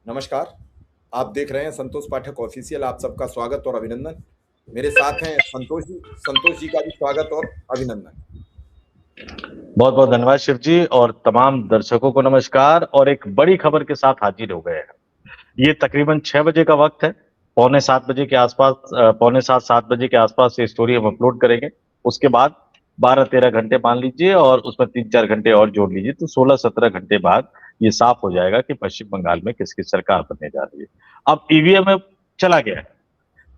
नमस्कार। आप देख रहे हैं संतोष पाठक ऑफिशियल। आप सबका स्वागत और अभिनंदन। मेरे साथ हैं संतोष जी का भी स्वागत और अभिनंदन। बहुत बहुत धन्यवाद शिव जी और तमाम दर्शकों को नमस्कार। और एक बड़ी खबर के साथ हाजिर हो गए हैं। ये तकरीबन 6 बजे का वक्त है। पौने 7 बजे के आसपास, पौने 7 बजे के आसपास ये स्टोरी हम अपलोड करेंगे। उसके बाद 12-13 घंटे मान लीजिए और उसमें 3-4 घंटे और जोड़ लीजिए तो 16-17 घंटे बाद ये साफ हो जाएगा कि पश्चिम बंगाल में किसकी सरकार बनने जा रही है। अब ईवीएम में चला गया है,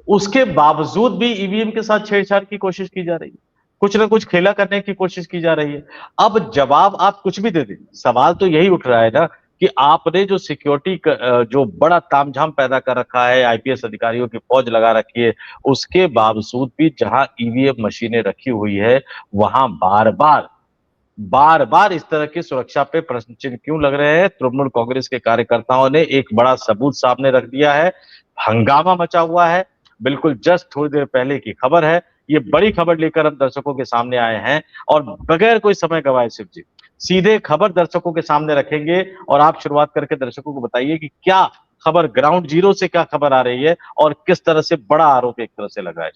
उसके बावजूद भी ईवीएम के साथ छेड़छाड़ की कोशिश की जा रही है, कुछ ना कुछ खेला करने की कोशिश की जा रही है। अब जवाब आप कुछ भी दे दें, सवाल तो यही उठ रहा है ना कि आपने जो सिक्योरिटी जो बड़ा तामझाम पैदा कर रखा है, आईपीएस अधिकारियों की फौज लगा रखी है, उसके बावजूद भी जहां ईवीएम मशीनें रखी हुई है वहां बार बार इस तरह की सुरक्षा पे प्रश्न चिन्ह क्यों लग रहे हैं। तृणमूल कांग्रेस के कार्यकर्ताओं ने एक बड़ा सबूत सामने रख दिया है। हंगामा मचा हुआ है। बिल्कुल जस्ट थोड़ी देर पहले की खबर है। ये बड़ी खबर लेकर हम दर्शकों के सामने आए हैं और बगैर कोई समय गवाए शिव जी सीधे खबर दर्शकों के सामने रखेंगे। और आप शुरुआत करके दर्शकों को बताइए कि क्या खबर, ग्राउंड जीरो से क्या खबर आ रही है और किस तरह से बड़ा आरोप एक तरह से लगा है।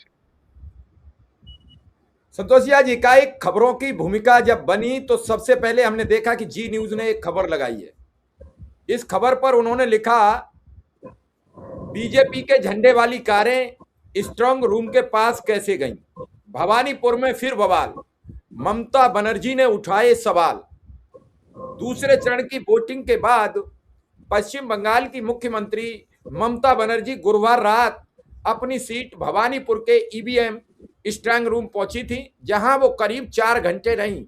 संतोष जी, आज एकाएक खबरों की भूमिका जब बनी तो सबसे पहले हमने देखा कि जी न्यूज ने एक खबर लगाई है। इस खबर पर उन्होंने लिखा, बीजेपी के झंडे वाली कारें स्ट्रांग रूम के पास कैसे गईं? भवानीपुर में फिर बवाल, ममता बनर्जी ने उठाए सवाल। दूसरे चरण की वोटिंग के बाद पश्चिम बंगाल की मुख्यमंत्री ममता बनर्जी गुरुवार रात अपनी सीट भवानीपुर के ईवीएम स्ट्रांग रूम पहुंची थी, जहां वो करीब 4 घंटे रहीं।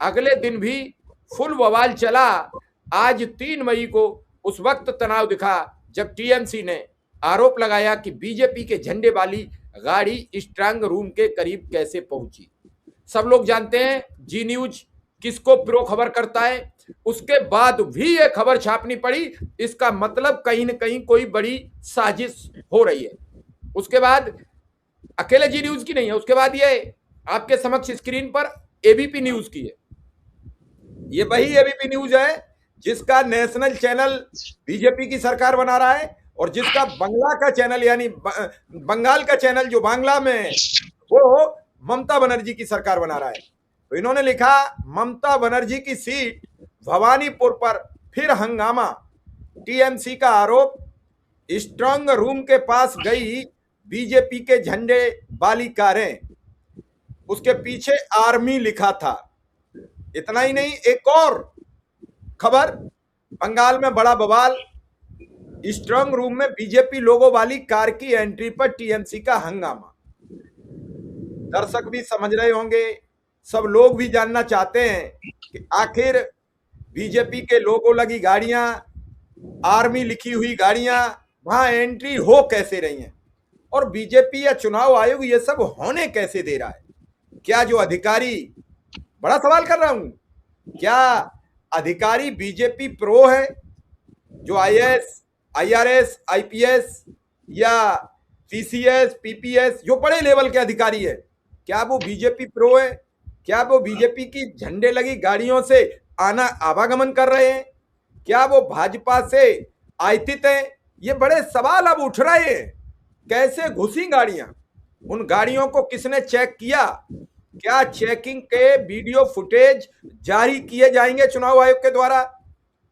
अगले दिन भी फुल बवाल चला। आज 3 मई को उस वक्त तनाव दिखा जब टीएमसी ने आरोप लगाया कि बीजेपी के झंडे वाली गाड़ी स्ट्रांग रूम के करीब कैसे पहुंची। सब लोग जानते हैं जी न्यूज किसको प्रो खबर करता है। उसके बाद भी ये खबर छापनी पड़ी, इसका मतलब कहीं ना कहीं कोई बड़ी साजिश हो रही है। उसके बाद अकेले जी न्यूज की नहीं है, उसके बाद ये आपके समक्ष स्क्रीन पर एबीपी न्यूज की है। ये वही एबीपी न्यूज है जिसका नेशनल चैनल बीजेपी की सरकार बना रहा है और जिसका बंगला का चैनल यानी बंगाल का चैनल जो बांग्ला में है वो ममता बनर्जी की सरकार बना रहा है। तो इन्होंने लिखा, ममता बनर्जी की सीट भवानीपुर पर फिर हंगामा, टीएमसी का आरोप, स्ट्रांग रूम के पास गई बीजेपी के झंडे वाली कारें, उसके पीछे आर्मी लिखा था। इतना ही नहीं, एक और खबर, बंगाल में बड़ा बवाल, स्ट्रांग रूम में बीजेपी लोगो वाली कार की एंट्री पर टीएमसी का हंगामा। दर्शक भी समझ रहे होंगे, सब लोग भी जानना चाहते हैं कि आखिर बीजेपी के लोगो लगी गाड़ियां, आर्मी लिखी हुई गाड़ियां वहां एंट्री हो कैसे रही हैं और बीजेपी या चुनाव आयोग ये सब होने कैसे दे रहा है। क्या जो अधिकारी, बड़ा सवाल कर रहा हूं, क्या अधिकारी बीजेपी प्रो है? जो आईएएस, आईआरएस, आईपीएस या पीसीएस, पीपीएस जो बड़े लेवल के अधिकारी है, क्या वो बीजेपी प्रो है? क्या वो बीजेपी की झंडे लगी गाड़ियों से आना आवागमन कर रहे हैं? क्या वो भाजपा से आयतित हैं? ये बड़े सवाल अब उठ रहे हैं। कैसे घुसी गाड़ियां? उन गाड़ियों को किसने चेक किया? क्या चेकिंग के वीडियो फुटेज जारी किए जाएंगे चुनाव आयोग के द्वारा?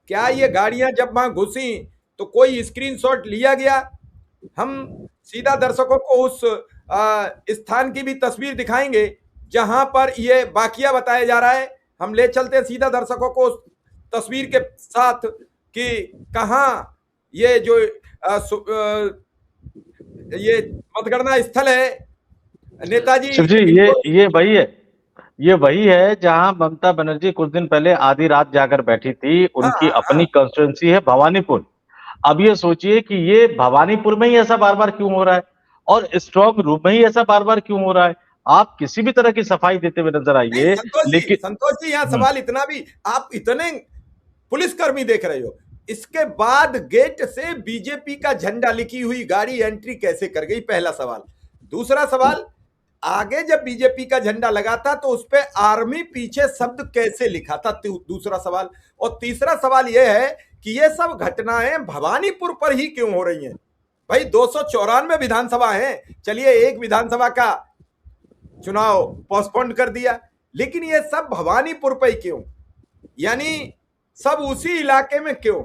क्या ये गाड़ियां जब वहां घुसी तो कोई स्क्रीनशॉट लिया गया? हम सीधा दर्शकों को उस स्थान की भी तस्वीर दिखाएंगे जहां पर ये वाकया बताया जा रहा है। हम ले चलते हैं सीधा दर्शकों को उस तस्वीर के साथ कि कहां ये जो ये मतगणना स्थल है नेताजी शिव जी ये वही है जहां ममता बनर्जी कुछ दिन पहले आधी रात जाकर बैठी थी। हाँ उनकी हाँ अपनी हाँ। कंस्टिट्यूंसी है भवानीपुर। अब ये सोचिए कि ये भवानीपुर में ही ऐसा बार बार क्यों हो रहा है और स्ट्रांग रूम में ही ऐसा बार बार क्यों हो रहा है। आप किसी भी तरह की सफाई देते हुए नजर नहीं आइए, लेकिन संतोष जी यहाँ सवाल इतना भी, आप इतने पुलिसकर्मी देख रहे हो, इसके बाद गेट से बीजेपी का झंडा लिखी हुई गाड़ी एंट्री कैसे कर गई? पहला सवाल। दूसरा सवाल, आगे जब बीजेपी का झंडा लगा था तो उस पर आर्मी पीछे शब्द कैसे लिखा था? दूसरा सवाल। और तीसरा सवाल यह है कि ये सब घटनाएं भवानीपुर पर ही क्यों हो रही हैं। भाई 294 विधानसभा है, चलिए एक विधानसभा का चुनाव पोस्टपोन कर दिया, लेकिन ये सब भवानीपुर पर ही क्यों, यानी सब उसी इलाके में क्यों?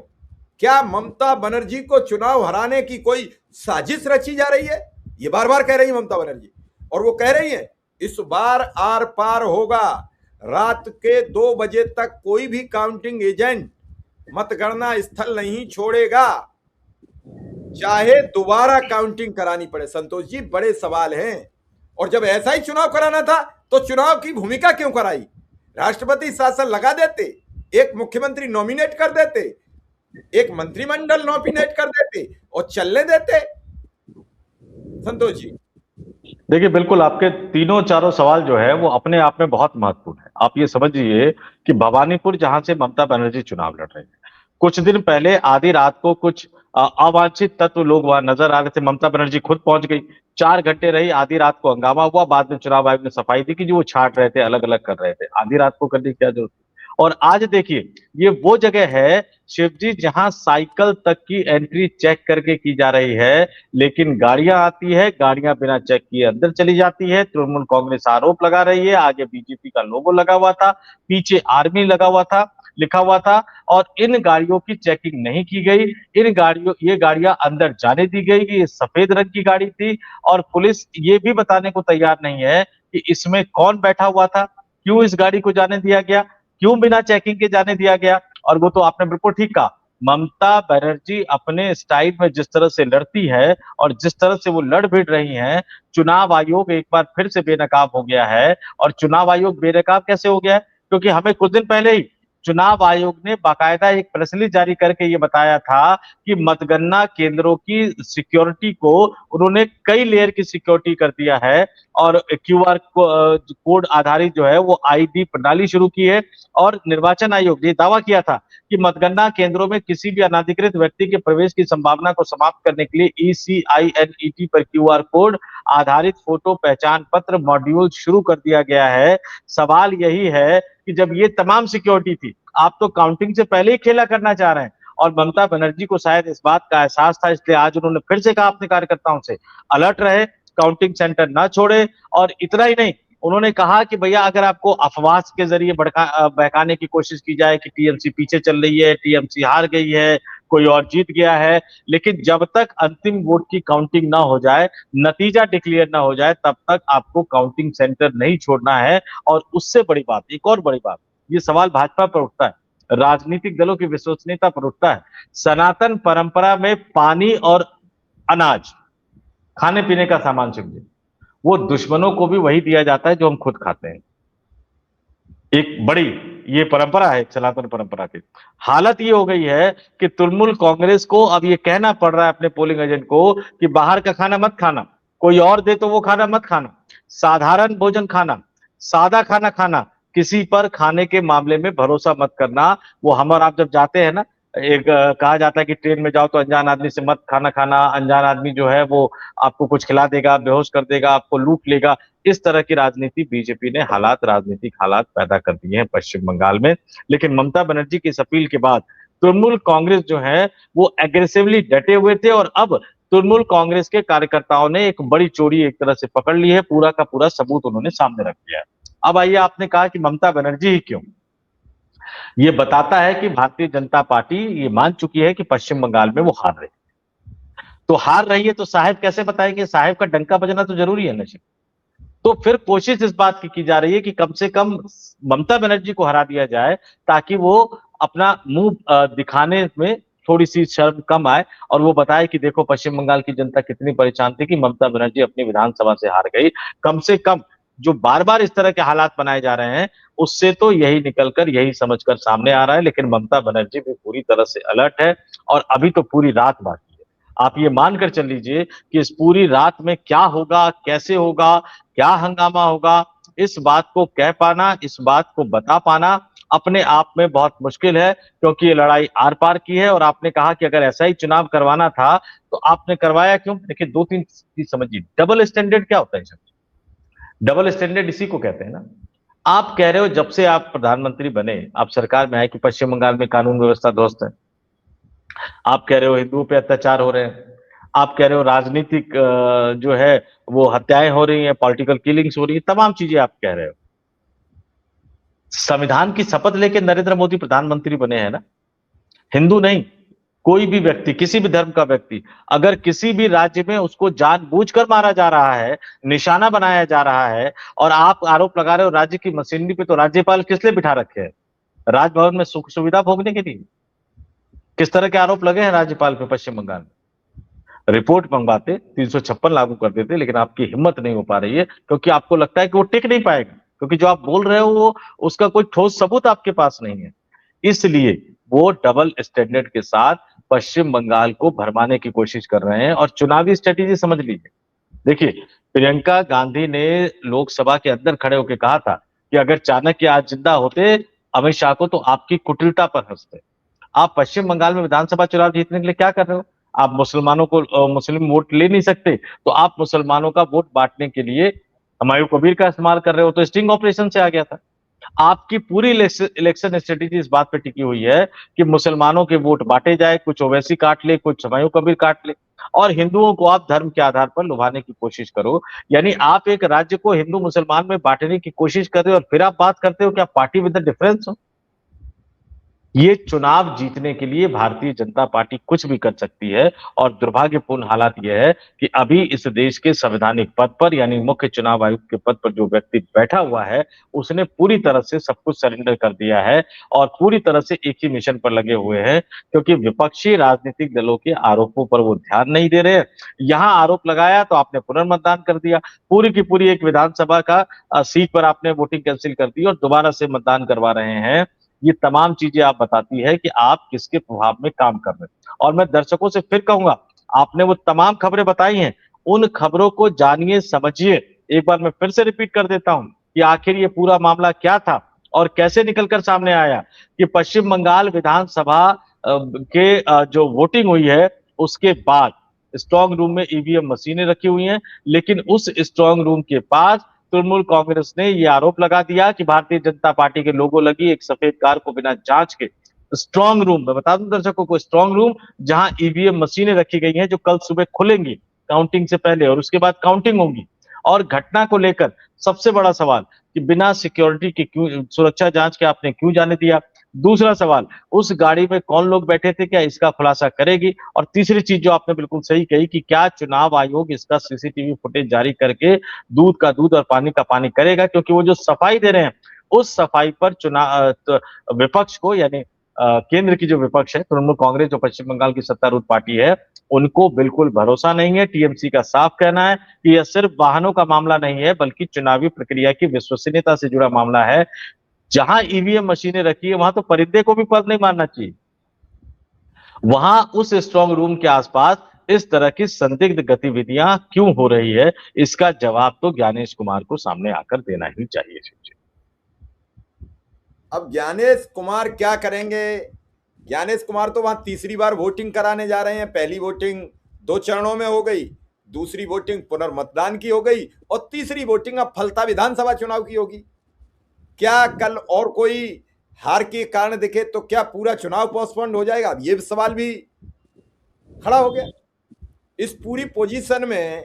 क्या ममता बनर्जी को चुनाव हराने की कोई साजिश रची जा रही है? ये बार बार कह रही है ममता बनर्जी, और वो कह रही है इस बार आर पार होगा, रात के 2 बजे तक कोई भी काउंटिंग एजेंट मतगणना स्थल नहीं छोड़ेगा, चाहे दोबारा काउंटिंग करानी पड़े। संतोष जी, बड़े सवाल हैं। और जब ऐसा ही चुनाव कराना था तो चुनाव की भूमिका क्यों कराई? राष्ट्रपति शासन लगा देते, एक मुख्यमंत्री नॉमिनेट कर देते, एक मंत्रिमंडल नॉमिनेट कर देते और चलने देते। संतोष जी, देखिए, बिल्कुल आपके तीनों चारों सवाल जो है वो अपने आप में बहुत महत्वपूर्ण है। आप ये समझिए कि भवानीपुर जहां से ममता बनर्जी चुनाव लड़ रहे हैं, कुछ दिन पहले आधी रात को कुछ अवांछित तत्व लोग वहां नजर आ रहे थे। ममता बनर्जी खुद पहुंच गई, 4 घंटे रही, आधी रात को हंगामा हुआ। बाद में चुनाव आयोग ने सफाई दी कि जो वो छांट रहे थे, अलग अलग कर रहे थे। आधी रात को करने की क्या जरूरत थी? और आज देखिए, ये वो जगह है शिवजी जहां साइकिल तक की एंट्री चेक करके की जा रही है, लेकिन गाड़ियां आती है, गाड़ियां बिना चेक किए अंदर चली जाती है। तृणमूल कांग्रेस आरोप लगा रही है, आगे बीजेपी का लोगो लगा हुआ था, पीछे आर्मी लगा हुआ था, लिखा हुआ था, और इन गाड़ियों की चेकिंग नहीं की गई। ये गाड़ियां अंदर जाने दी गई कि ये सफेद रंग की गाड़ी थी, और पुलिस ये भी बताने को तैयार नहीं है कि इसमें कौन बैठा हुआ था, क्यों इस गाड़ी को जाने दिया गया, क्यों बिना चेकिंग के जाने दिया गया। और वो तो आपने बिल्कुल ठीक कहा, ममता बनर्जी अपने स्टाइल में जिस तरह से लड़ती है और जिस तरह से वो लड़ भिड़ रही हैं, चुनाव आयोग एक बार फिर से बेनकाब हो गया है। और चुनाव आयोग बेनकाब कैसे हो गया है? क्योंकि हमें कुछ दिन पहले ही चुनाव आयोग ने बाकायदा एक प्रेस रिलीज जारी करके ये बताया था कि मतगणना केंद्रों की सिक्योरिटी को उन्होंने कई लेयर की सिक्योरिटी कर दिया है, और क्यूआर कोड आधारित जो है वो आईडी प्रणाली शुरू की है। और निर्वाचन आयोग ने दावा किया था कि मतगणना केंद्रों में किसी भी अनाधिकृत व्यक्ति के प्रवेश की संभावना को समाप्त करने के लिए ECINET पर क्यूआर कोड आधारित फोटो पहचान पत्र मॉड्यूल शुरू कर दिया गया है। सवाल यही है कि जब ये तमाम सिक्योरिटी थी, आप तो काउंटिंग से पहले ही खेला करना चाह रहे हैं। और ममता बनर्जी को शायद इस बात का एहसास था, इसलिए आज उन्होंने फिर से कहा अपने कार्यकर्ताओं से अलर्ट रहे, काउंटिंग सेंटर ना छोड़े। और इतना ही नहीं, उन्होंने कहा कि भैया अगर आपको अफवाह के जरिए बहकाने की कोशिश की जाए कि टीएमसी पीछे चल रही है, टीएमसी हार गई है, कोई और जीत गया है, लेकिन जब तक अंतिम वोट की काउंटिंग ना हो जाए, नतीजा डिक्लेयर ना हो जाए, तब तक आपको काउंटिंग सेंटर नहीं छोड़ना है। और उससे बड़ी बात, एक और बड़ी बात, ये सवाल भाजपा पर उठता है, राजनीतिक दलों की विश्वसनीयता पर उठता है। सनातन परंपरा में पानी और अनाज, खाने पीने का सामान समझे, वो दुश्मनों को भी वही दिया जाता है जो हम खुद खाते हैं। एक बड़ी ये परंपरा है, सनातन परंपरा की। हालत ये हो गई है कि तृणमूल कांग्रेस को अब ये कहना पड़ रहा है अपने पोलिंग एजेंट को कि बाहर का खाना मत खाना, कोई और दे तो वो खाना मत खाना, साधारण भोजन खाना, सादा खाना खाना, किसी पर खाने के मामले में भरोसा मत करना। वो हम और आप जब जाते हैं ना, एक कहा जाता है कि ट्रेन में जाओ तो अनजान आदमी से मत खाना खाना, अनजान आदमी जो है वो आपको कुछ खिला देगा, बेहोश कर देगा, आपको लूट लेगा। इस तरह की राजनीति बीजेपी ने राजनीतिक हालात पैदा कर दिए हैं पश्चिम बंगाल में। लेकिन ममता बनर्जी की इस अपील के बाद तृणमूल कांग्रेस जो है वो एग्रेसिवली डटे हुए थे, और अब तृणमूल कांग्रेस के कार्यकर्ताओं ने एक बड़ी चोरी एक तरह से पकड़ ली है, पूरा का पूरा सबूत उन्होंने सामने रख दिया है। अब आइए, आपने कहा कि ममता बनर्जी ही क्यों, ये बताता है कि भारतीय जनता पार्टी ये मान चुकी है कि पश्चिम बंगाल में वो हार रही, तो हार रही है तो साहब कैसे बताएंगे, साहब का डंका बजना तो जरूरी है ना। तो फिर कोशिश इस बात की जा रही है कि कम से कम ममता बनर्जी को हरा दिया जाए, ताकि वो अपना मुंह दिखाने में थोड़ी सी शर्म कम आए, और वो बताए कि देखो पश्चिम बंगाल की जनता कितनी परेशान थी कि ममता बनर्जी अपनी विधानसभा से हार गई। कम से कम जो बार बार इस तरह के हालात बनाए जा रहे हैं, उससे तो यही निकलकर, यही समझकर सामने आ रहा है। लेकिन ममता बनर्जी भी पूरी तरह से अलर्ट है, और अभी तो पूरी रात बाकी है। आप ये मानकर चल लीजिए कि इस पूरी रात में क्या होगा, कैसे होगा, क्या हंगामा होगा, इस बात को कह पाना, इस बात को बता पाना अपने आप में बहुत मुश्किल है, क्योंकि ये लड़ाई आर पार की है। और आपने कहा कि अगर ऐसा ही चुनाव करवाना था तो आपने करवाया क्यों? देखिए, दो तीन चीज समझिए। डबल स्टैंडर्ड क्या होता है? डबल स्टैंडर्ड इसी को कहते हैं ना। आप कह रहे हो जब से आप प्रधानमंत्री बने, आप सरकार में आए, कि पश्चिम बंगाल में कानून व्यवस्था ध्वस्त है। आप कह रहे हो हिंदुओं पे अत्याचार हो रहे हैं, आप कह रहे हो राजनीतिक जो है वो हत्याएं हो रही हैं, पॉलिटिकल किलिंग्स हो रही है, तमाम चीजें आप कह रहे हो। संविधान की शपथ लेके नरेंद्र मोदी प्रधानमंत्री बने हैं ना, हिंदू नहीं, कोई भी व्यक्ति, किसी भी धर्म का व्यक्ति अगर किसी भी राज्य में उसको जानबूझकर मारा जा रहा है, निशाना बनाया जा रहा है, और आप आरोप लगा रहे हो राज्य की मशीनरी पे, तो राज्यपाल किस लिए बिठा रखे हैं? राजभवन में सुख सुविधा भोगने के लिए? किस तरह के आरोप लगे हैं राज्यपाल पे पश्चिम बंगाल में? रिपोर्ट मंगवाते, 356 लागू कर देते, लेकिन आपकी हिम्मत नहीं हो पा रही है क्योंकि आपको लगता है कि वो टिक नहीं पाएगा, क्योंकि जो आप बोल रहे हो वो उसका कोई ठोस सबूत आपके पास नहीं है। इसलिए वो डबल स्टैंडर्ड के साथ पश्चिम बंगाल को भरमाने की कोशिश कर रहे हैं, और चुनावी स्ट्रेटेजी समझ लीजिए। देखिए, प्रियंका गांधी ने लोकसभा के अंदर खड़े होकर कहा था कि अगर चाणक्य आज जिंदा होते अमित शाह को, तो आपकी कुटिलता पर हंसते। आप पश्चिम बंगाल में विधानसभा चुनाव जीतने के लिए क्या कर रहे हो? आप मुसलमानों को मुस्लिम वोट ले नहीं सकते, तो आप मुसलमानों का वोट बांटने के लिए हुमायूं कबीर का इस्तेमाल कर रहे हो, तो स्टिंग ऑपरेशन से आ गया था। आपकी पूरी इलेक्शन स्ट्रेटेजी इस बात पे टिकी हुई है कि मुसलमानों के वोट बांटे जाए, कुछ ओवैसी काट ले, कुछ हुमायूं कबीर काट ले, और हिंदुओं को आप धर्म के आधार पर लुभाने की कोशिश करो। यानी आप एक राज्य को हिंदू मुसलमान में बांटने की कोशिश कर रहे हो, और फिर आप बात करते हो कि आप पार्टी विद द डिफरेंस हो। ये चुनाव जीतने के लिए भारतीय जनता पार्टी कुछ भी कर सकती है, और दुर्भाग्यपूर्ण हालात यह है कि अभी इस देश के संवैधानिक पद पर, यानी मुख्य चुनाव आयुक्त के पद पर जो व्यक्ति बैठा हुआ है, उसने पूरी तरह से सब कुछ सरेंडर कर दिया है, और पूरी तरह से एक ही मिशन पर लगे हुए हैं, क्योंकि विपक्षी राजनीतिक दलों के आरोपों पर वो ध्यान नहीं दे रहे हैं। यहां आरोप लगाया तो आपने पुनर्मतदान कर दिया, पूरी की पूरी एक विधानसभा का सीट पर आपने वोटिंग कैंसिल कर दी और दोबारा से मतदान करवा रहे हैं। ये तमाम चीजें आप बताती है कि आप किसके प्रभाव में काम कर रहे हैं। और मैं दर्शकों से फिर कहूंगा, आपने वो तमाम खबरें बताई हैं, उन खबरों को जानिए, समझिए। एक बार मैं फिर से रिपीट कर देता हूं कि आखिर ये पूरा मामला क्या था और कैसे निकलकर सामने आया कि पश्चिम बंगाल विधानसभा के जो वोटिंग हुई है, उसके बाद स्ट्रांग रूम में ईवीएम मशीनें रखी हुई हैं, लेकिन उस स्ट्रांग रूम के पास तृणमूल कांग्रेस ने यह आरोप लगा दिया कि भारतीय जनता पार्टी के लोगो लगी एक सफेद कार को बिना जांच के स्ट्रांग रूम, मैं बता दूं दर्शकों को, स्ट्रांग रूम जहां ईवीएम मशीनें रखी गई हैं जो कल सुबह खुलेंगी काउंटिंग से पहले, और उसके बाद काउंटिंग होगी। और घटना को लेकर सबसे बड़ा सवाल कि बिना सिक्योरिटी के क्यों, सुरक्षा जांच के आपने क्यों जाने दिया? दूसरा सवाल, उस गाड़ी में कौन लोग बैठे थे, क्या इसका खुलासा करेगी? और तीसरी चीज जो आपने बिल्कुल सही कही कि क्या चुनाव आयोग इसका सीसीटीवी फुटेज जारी करके दूध का दूध और पानी का पानी करेगा? क्योंकि वो जो सफाई दे रहे हैं, उस सफाई पर चुनाव विपक्ष को, यानी केंद्र की जो विपक्ष है, तृणमूल कांग्रेस जो पश्चिम बंगाल की सत्तारूढ़ पार्टी है, उनको बिल्कुल भरोसा नहीं है। टीएमसी का साफ कहना है कि यह सिर्फ वाहनों का मामला नहीं है, बल्कि चुनावी प्रक्रिया की विश्वसनीयता से जुड़ा मामला है। जहां ईवीएम मशीनें रखी है, वहां तो परिंदे को भी पर नहीं मारना चाहिए। वहां उस स्ट्रांग रूम के आसपास इस तरह की संदिग्ध गतिविधियां क्यों हो रही है, इसका जवाब तो ज्ञानेश कुमार को सामने आकर देना ही चाहिए। अब ज्ञानेश कुमार क्या करेंगे? ज्ञानेश कुमार तो वहां तीसरी बार वोटिंग कराने जा रहे हैं। पहली वोटिंग 2 चरणों में हो गई, दूसरी वोटिंग पुनर्मतदान की हो गई, और तीसरी वोटिंग अब फलता विधानसभा चुनाव की होगी। क्या कल और कोई हार के कारण दिखे तो क्या पूरा चुनाव पोस्टपोन्ड हो जाएगा? अब ये सवाल भी खड़ा हो गया। इस पूरी पोजीशन में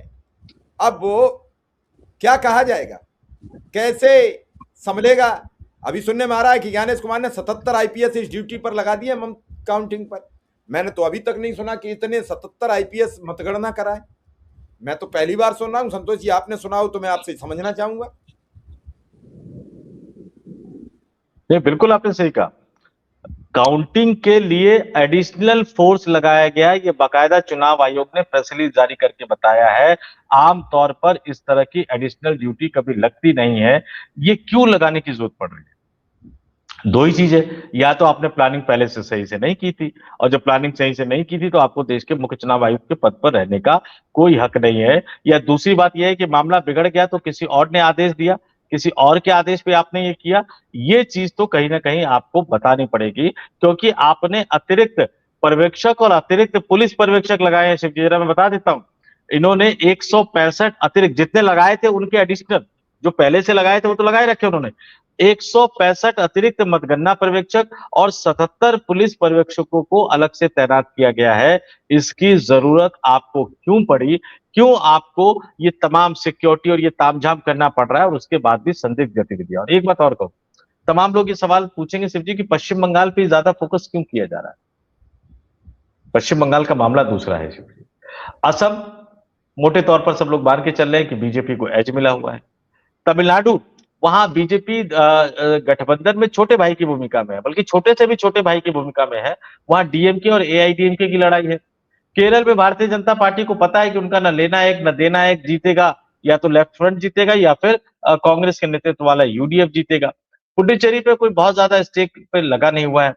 अब वो क्या कहा जाएगा, कैसे संभलेगा? अभी सुनने में आ रहा है कि ज्ञानेश कुमार ने 77 आईपीएस इस ड्यूटी पर लगा दिए काउंटिंग पर। मैंने तो अभी तक नहीं सुना कि इतने 77 आईपीएस मतगणना कराए। मैं तो पहली बार सुन रहा हूं। संतोष जी, आपने सुना हो तो मैं आपसे समझना चाहूंगा। नहीं, बिल्कुल आपने सही कहा। काउंटिंग के लिए एडिशनल फोर्स लगाया गया, ये बाकायदा चुनाव आयोग ने प्रेस रिलीज जारी करके बताया है। आमतौर पर इस तरह की एडिशनल ड्यूटी कभी लगती नहीं है, ये क्यों लगाने की जरूरत पड़ रही है? दो ही चीज है, या तो आपने प्लानिंग पहले से सही से नहीं की थी, और जब प्लानिंग सही से नहीं की थी तो आपको देश के मुख्य चुनाव आयुक्त के पद पर रहने का कोई हक नहीं है, या दूसरी बात यह है कि मामला बिगड़ गया तो किसी और ने आदेश दिया, किसी और के आदेश पे आपने ये किया। ये चीज तो कहीं ना कहीं आपको बतानी पड़ेगी, क्योंकि आपने अतिरिक्त पर्यवेक्षक और अतिरिक्त पुलिस पर्यवेक्षक लगाए हैं। शिवजी, जरा मैं बता देता हूं, इन्होंने 165 अतिरिक्त जितने लगाए थे उनके एडिशनल, जो पहले से लगाए थे वो तो लगाए रखे उन्होंने, 165 अतिरिक्त मतगणना पर्यवेक्षक और 77 पुलिस पर्यवेक्षकों को अलग से तैनात किया गया है। इसकी जरूरत आपको क्यों पड़ी? क्यों आपको ये तमाम सिक्योरिटी और ये तामझाम करना पड़ रहा है, और उसके बाद भी संदिग्ध गतिविधियां? और एक बात और कहूं, तमाम लोग ये सवाल पूछेंगे शिव जी कि पश्चिम बंगाल पे ज्यादा फोकस क्यों किया जा रहा है? पश्चिम बंगाल का मामला दूसरा है शिव जी। असम मोटे तौर पर सब लोग मान के चल रहे हैं कि बीजेपी को एज मिला हुआ है। तमिलनाडु, वहां बीजेपी गठबंधन में छोटे भाई की भूमिका में है, बल्कि छोटे से भी छोटे भाई की भूमिका में है। वहां डीएमके और एआईडीएमके की लड़ाई है। केरल में भारतीय जनता पार्टी को पता है कि उनका न लेना एक न देना एक, जीतेगा या तो लेफ्ट फ्रंट जीतेगा या फिर कांग्रेस के नेतृत्व वाला यूडीएफ जीतेगा। पुडुचेरी पे कोई बहुत ज्यादा स्टेक पे लगा नहीं हुआ है।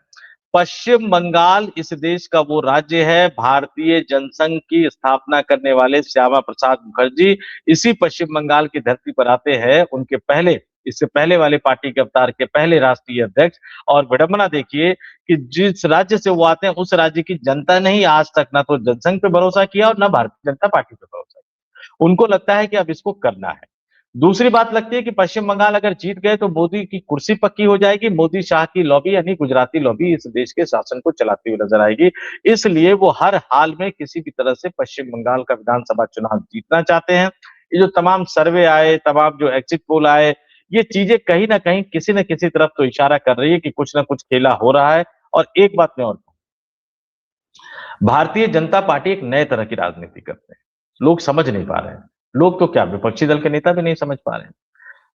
पश्चिम बंगाल इस देश का वो राज्य है, भारतीय जनसंघ की स्थापना करने वाले श्यामा प्रसाद मुखर्जी इसी पश्चिम बंगाल की धरती पर आते हैं। उनके पहले, इससे पहले वाले पार्टी के अवतार के पहले राष्ट्रीय अध्यक्ष। और विडंबना देखिए कि जिस राज्य से वो आते हैं उस राज्य की जनता ने ही आज तक ना तो जनसंघ पे भरोसा किया और ना भारतीय जनता पार्टी पे भरोसा किया। उनको लगता है कि अब इसको करना है। दूसरी बात लगती है कि पश्चिम बंगाल अगर जीत गए तो मोदी की कुर्सी पक्की हो जाएगी। मोदी शाह की लॉबी यानी गुजराती लॉबी इस देश के शासन को चलाती हुई नजर आएगी। इसलिए वो हर हाल में किसी भी तरह से पश्चिम बंगाल का विधानसभा चुनाव जीतना चाहते हैं। ये जो तमाम सर्वे आए, तमाम जो एग्जिट पोल आए, ये चीजें कहीं ना कहीं किसी न किसी तरफ तो इशारा कर रही है कि कुछ ना कुछ खेला हो रहा है। और एक बात मैं और कहूं, भारतीय जनता पार्टी एक नए तरह की राजनीति करते हैं। लोग समझ नहीं पा रहे हैं। लोग तो क्या, विपक्षी दल के नेता भी नहीं समझ पा रहे हैं।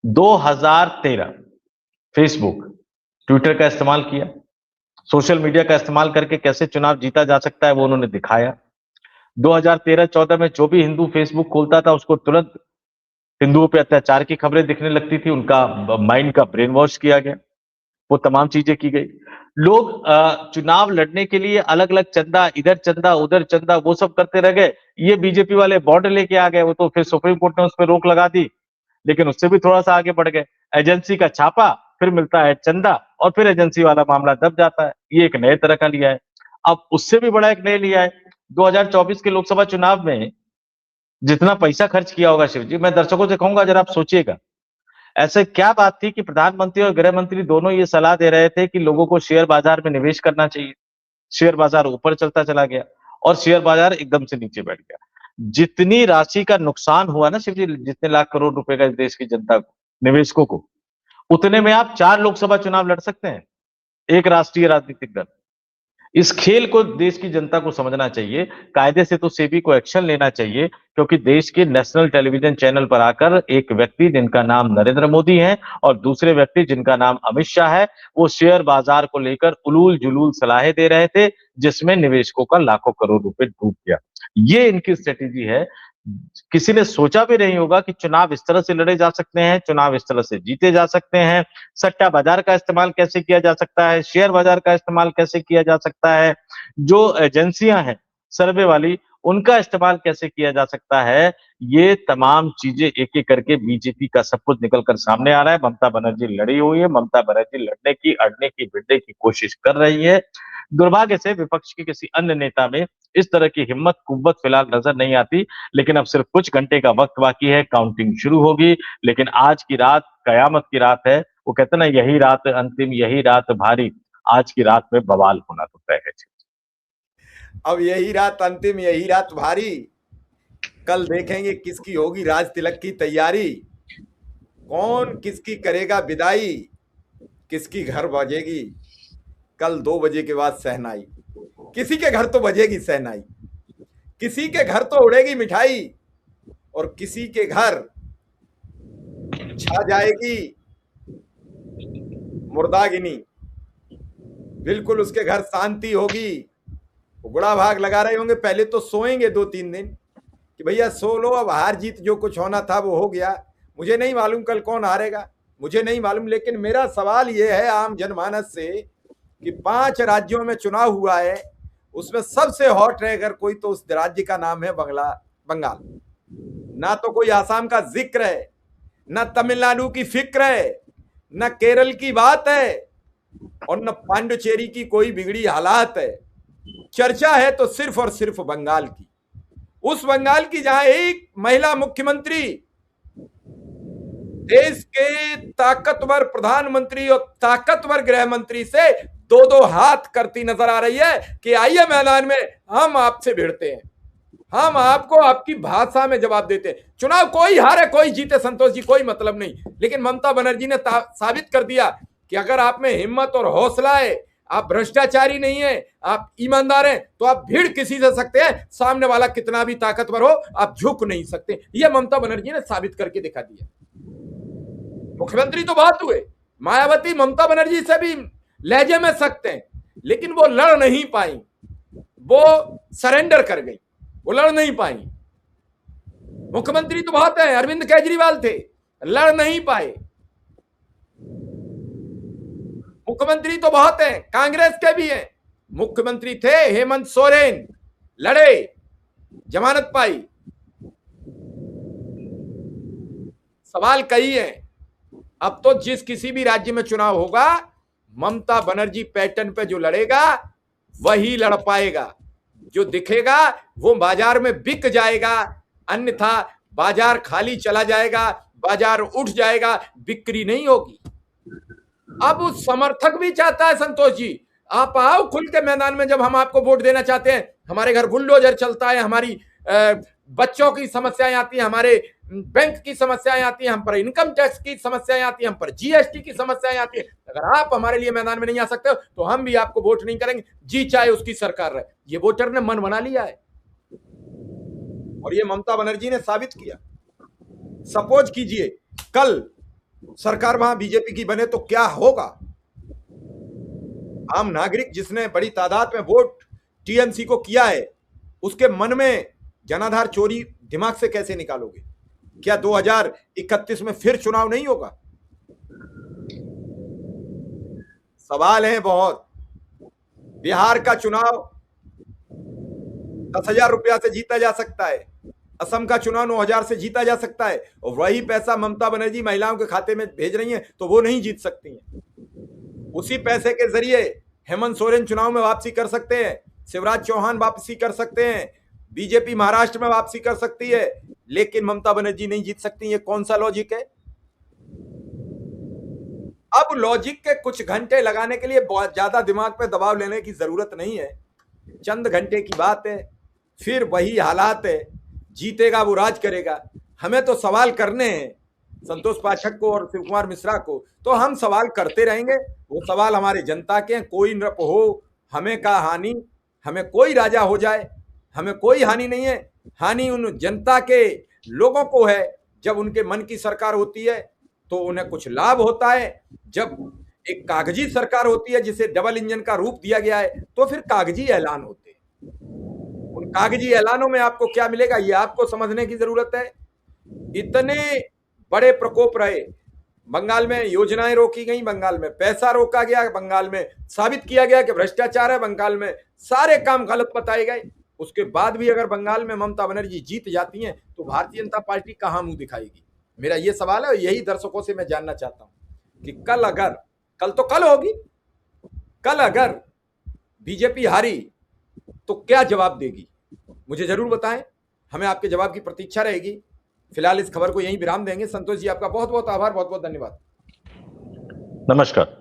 2013 फेसबुक, ट्विटर का इस्तेमाल किया, सोशल मीडिया का इस्तेमाल करके कैसे चुनाव जीता जा सकता है वो उन्होंने दिखाया। 2013-14 में जो भी हिंदू फेसबुक खोलता था उसको तुरंत हिंदुओं पे अत्याचार की खबरें दिखने लगती थी, उनका माइंड का ब्रेन वॉश किया गया, वो तमाम चीजें की गई। लोग चुनाव लड़ने के लिए अलग अलग चंदा, इधर चंदा उधर चंदा, वो सब करते रह गए। ये बीजेपी वाले बॉन्ड लेके आ गए, वो तो फिर सुप्रीम कोर्ट ने उस पर रोक लगा दी, लेकिन उससे भी थोड़ा सा आगे बढ़ गए। एजेंसी का छापा, फिर मिलता है चंदा, और फिर एजेंसी वाला मामला दब जाता है। ये एक नए तरह का लिया है। अब उससे भी बड़ा एक नए लिया है। 2024 के लोकसभा चुनाव में जितना पैसा खर्च किया होगा शिव जी, मैं दर्शकों से कहूंगा जरा आप सोचिएगा, ऐसे क्या बात थी कि प्रधानमंत्री और गृह मंत्री दोनों ये सलाह दे रहे थे कि लोगों को शेयर बाजार में निवेश करना चाहिए। शेयर बाजार ऊपर चलता चला गया और शेयर बाजार एकदम से नीचे बैठ गया। जितनी राशि का नुकसान हुआ ना शिव जी, जितने लाख करोड़ रुपए का इस देश की जनता को, निवेशकों को, उतने में आप 4 लोकसभा चुनाव लड़ सकते हैं, एक राष्ट्रीय राजनीतिक दल। इस खेल को देश की जनता को समझना चाहिए। कायदे से तो सेबी को एक्शन लेना चाहिए, क्योंकि देश के नेशनल टेलीविजन चैनल पर आकर एक व्यक्ति जिनका नाम नरेंद्र मोदी है और दूसरे व्यक्ति जिनका नाम अमित शाह है, वो शेयर बाजार को लेकर उलूल जुलूल सलाहें दे रहे थे, जिसमें निवेशकों का लाखों करोड़ रुपए डूब गया। ये इनकी स्ट्रेटेजी है। किसी ने सोचा भी नहीं होगा कि चुनाव इस तरह से लड़े जा सकते हैं, चुनाव इस तरह से जीते जा सकते हैं। सट्टा बाजार का इस्तेमाल कैसे किया जा सकता है, शेयर बाजार का इस्तेमाल कैसे किया जा सकता है, जो एजेंसियां हैं सर्वे वाली, उनका इस्तेमाल कैसे किया जा सकता है। ये तमाम चीजें एक एक करके बीजेपी का सब कुछ निकल कर सामने आ रहा है। ममता बनर्जी लड़ी हुई है, ममता बनर्जी लड़ने की, अड़ने की, भिड़ने की कोशिश कर रही है। दुर्भाग्य से विपक्ष के किसी अन्य नेता में इस तरह की हिम्मत कुव्वत फिलहाल नजर नहीं आती। लेकिन अब सिर्फ कुछ घंटे का वक्त बाकी है, काउंटिंग शुरू होगी। लेकिन आज की रात कयामत की रात है। वो कहते हैं ना, यही रात अंतिम, यही रात भारी। आज की रात में बवाल होना तो तय है। अब यही रात अंतिम, यही रात भारी। कल देखेंगे किसकी होगी राज तिलक की तैयारी, कौन किसकी करेगा विदाई, किसकी घर बजेगी कल 2 बजे के बाद सहनाई। किसी के घर तो बजेगी सहनाई, किसी के घर तो उड़ेगी मिठाई, और किसी के घर छा जाएगी मुर्दागिनी। बिल्कुल उसके घर शांति होगी। गुड़ा भाग लगा रहे होंगे, पहले तो सोएंगे 2-3 दिन कि भैया सो लो, अब हार जीत जो कुछ होना था वो हो गया। मुझे नहीं मालूम कल कौन हारेगा, मुझे नहीं मालूम। लेकिन मेरा सवाल ये है आम जनमानस से कि 5 राज्यों में चुनाव हुआ है, उसमें सबसे हॉट है अगर कोई तो उस राज्य का नाम है बंगाल। ना तो कोई आसाम का जिक्र है, ना तमिलनाडु की फिक्र है, ना केरल की बात है, और न पांडुचेरी की कोई बिगड़ी हालात है। चर्चा है तो सिर्फ और सिर्फ बंगाल की, उस बंगाल की जहां एक महिला मुख्यमंत्री देश के ताकतवर प्रधानमंत्री और ताकतवर गृह मंत्री से दो दो हाथ करती नजर आ रही है कि आइए मैदान में, हम आपसे भिड़ते हैं, हम आपको आपकी भाषा में जवाब देते हैं। चुनाव कोई हारे कोई जीते संतोष जी, कोई मतलब नहीं, लेकिन ममता बनर्जी ने साबित कर दिया कि अगर आप में हिम्मत और हौसला है, आप भ्रष्टाचारी नहीं है, आप ईमानदार हैं, तो आप भीड़ किसी से सकते हैं, सामने वाला कितना भी ताकतवर हो आप झुक नहीं सकते। यह ममता बनर्जी ने साबित करके दिखा दिया। मुख्यमंत्री तो बहुत हुए, मायावती ममता बनर्जी से भी लहजे में सकते हैं, लेकिन वो लड़ नहीं पाई, वो सरेंडर कर गई, वो लड़ नहीं पाई। मुख्यमंत्री तो बहुत है, अरविंद केजरीवाल थे, लड़ नहीं पाए। मुख्यमंत्री तो बहुत हैं, कांग्रेस के भी हैं, मुख्यमंत्री थे हेमंत सोरेन, लड़े, जमानत पाई। सवाल कई है। अब तो जिस किसी भी राज्य में चुनाव होगा, ममता बनर्जी पैटर्न पे जो लड़ेगा वही लड़ पाएगा। जो दिखेगा वो बाजार में बिक जाएगा, अन्यथा बाजार खाली चला जाएगा, बाजार उठ जाएगा, बिक्री नहीं होगी। अब समर्थक भी चाहता है संतोष जी, आप आओ खुल के मैदान में, जब हम आपको वोट देना चाहते हैं, हमारे घर बुलडोजर चलता है, हमारी बच्चों की समस्याएं आती हैं, हमारे बैंक की समस्याएं आती हैं, हम पर इनकम टैक्स की समस्याएं आती हैं, हम पर जीएसटी की समस्याएं आती हैं। अगर आप हमारे लिए मैदान में नहीं आ सकते हो तो हम भी आपको वोट नहीं करेंगे, जी चाहे उसकी सरकार रहे। ये वोटर ने मन बना लिया है और ये ममता बनर्जी ने साबित किया। सपोज कीजिए कल सरकार वहां बीजेपी की बने तो क्या होगा। आम नागरिक जिसने बड़ी तादाद में वोट टीएमसी को किया है, उसके मन में जनाधार चोरी दिमाग से कैसे निकालोगे? क्या 2031 में फिर चुनाव नहीं होगा? सवाल है बहुत। बिहार का चुनाव 10,000 रुपया से जीता जा सकता है, असम का चुनाव 9,000 से जीता जा सकता है, और वही पैसा ममता बनर्जी महिलाओं के खाते में भेज रही हैं तो वो नहीं जीत सकती हैं। उसी पैसे के जरिए हेमंत सोरेन चुनाव में वापसी कर सकते हैं, शिवराज चौहान वापसी कर सकते हैं, बीजेपी महाराष्ट्र में वापसी कर सकती है, लेकिन ममता बनर्जी नहीं जीत सकती। ये कौन सा लॉजिक है? अब लॉजिक के कुछ घंटे लगाने के लिए बहुत ज्यादा दिमाग पे दबाव लेने की जरूरत नहीं है, चंद घंटे की बात है, फिर वही हालात है, जीतेगा वो राज करेगा। हमें तो सवाल करने हैं संतोष पाठक को और शिव कुमार मिश्रा को, तो हम सवाल करते रहेंगे। वो सवाल हमारे जनता के हैं। कोई नृप हो, हमें का हानि, हमें कोई राजा हो जाए, हमें कोई हानि नहीं है। हानि उन जनता के लोगों को है। जब उनके मन की सरकार होती है तो उन्हें कुछ लाभ होता है, जब एक कागजी सरकार होती है जिसे डबल इंजन का रूप दिया गया है तो फिर कागजी ऐलान होते हैं। उन कागजी ऐलानों में आपको क्या मिलेगा ये आपको समझने की जरूरत है। इतने बड़े प्रकोप रहे, बंगाल में योजनाएं रोकी गई, बंगाल में पैसा रोका गया, बंगाल में साबित किया गया कि भ्रष्टाचार है, बंगाल में सारे काम गलत बताए गए। उसके बाद भी अगर बंगाल में ममता बनर्जी जीत जाती हैं तो भारतीय जनता पार्टी कहां मुंह दिखाएगी? मेरा ये सवाल है और यही दर्शकों से मैं जानना चाहता हूं कि कल अगर, कल तो कल होगी, कल अगर बीजेपी हारी तो क्या जवाब देगी? मुझे जरूर बताएं, हमें आपके जवाब की प्रतीक्षा रहेगी। फिलहाल इस खबर को यहीं विराम देंगे। संतोष जी आपका बहुत बहुत आभार, बहुत बहुत धन्यवाद। नमस्कार।